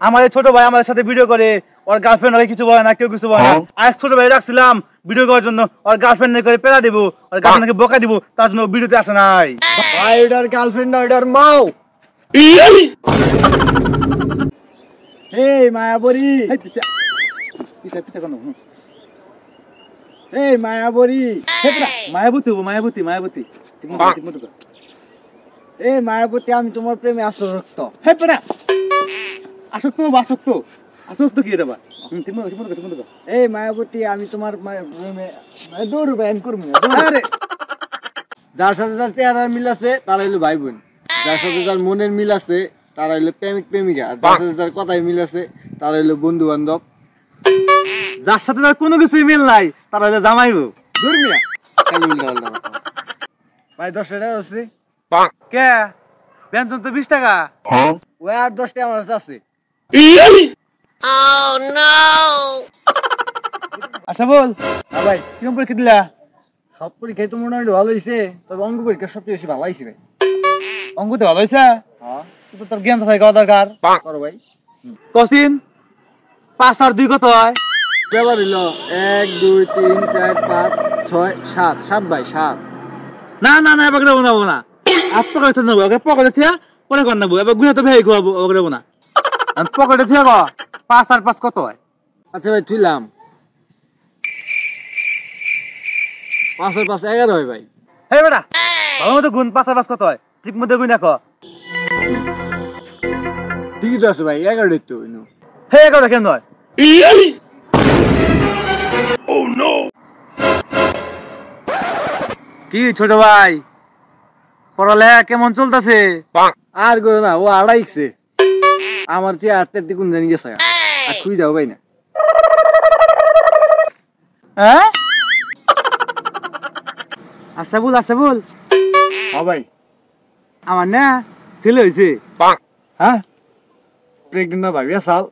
আমার এই ছোট ভাই আমাদের সাথে ভিডিও করে, ওর গার্লফ্রেন্ড ওকে কিছু বলে না, কেউ কিছু বলে না। আর ছোট ভাই রাখছিলাম ভিডিও করার জন্য, ওর গার্লফ্রেন্ড করে পেলা দিব, ওর গার্লফ্রেন্ডকে বোকা দিব, তার জন্য ভিডিওতে আসে নাই। ভাই এটার গার্লফ্রেন্ড না, এটার মাও। এই মায়াবরী, এই মায়াবরী, মায়াবতী মায়াবতী মায়াবতী এই মায়াবতী, আমি তোমার প্রেমে আসক্ত। আসক্ত আসক্ত আসক্ত কি রে বা? এই মায়াবতী, আমি তোমার প্রেমে দৌড় ব্যায়াম করবো না। যার সাথে যার চেহারার মিল আছে তারা হইলো ভাই বোন, যার সাথে যার মনের মিল আছে তারা হইলো প্রেমিক প্রেমিকা, আর যার সাথে যার কথায় মিল আছে তারা হইলো বন্ধু বান্ধব। যার সাথে যার কোনো কিছুই মিল নাই তারা হইলো জামাইবো। দূর মিয়া, খালি উল্টা পাল্টা কথা। ভাই 10 টাকা আছে কে? ব্যঞ্জন তো 20 টাকা। ওই আর 10 টাকা আমার কাছে আছে। আচ্ছা বল, হ্যাঁ ভাই, কিরকম পরীক্ষা দিলা? সব পরীক্ষায় তো মোটামুটি ভালো হয়েছে, তবে অঙ্ক পরীক্ষা সবচেয়ে বেশি ভালো হয়েছে ভাই। অঙ্কতে ভালো হয়েছে? হ্যাঁ, তো তোর জ্ঞান থাকে দরকার। করো ভাই। কসিন 5 আর 2 কত হয়? ব্যাপার হইলো 1 2 3 4 5 6 7 7 ভাই 7। না না না, এবার নেবো নেবো না, আপনার কাছে নেবো, ওকে পকেটে থিয়া পরে কর নেবো, এবার গুনে তো ভেই খাবো, ওকে নেবো না। পকেটে থিয়া ক 5 আর 5 কত হয়? আচ্ছা ভাই, থুইলাম 5 আর 5 11 হয় ভাই। হে বেটা, ভালো মতো গুণ 5 আর 5 কত হয়, ঠিক মতো গুণ দেখো। ঠিকই তো আছে ভাই, 11 তো ইনো। হে কথা কেন হয়? কি ছোট ভাই, পড়ালেখা কেমন চলতেছে? আর গো না, ও আড়াইছে আমার কি আটটার দিকে কোন জানি গেছে, আর খুই যাও ভাই না। হ্যাঁ আচ্ছা বল, আচ্ছা বল। হ্যাঁ ভাই। আমার না ছেলে হয়েছে। হ্যাঁ, প্রেগনেন্ট না ভাই, সাল।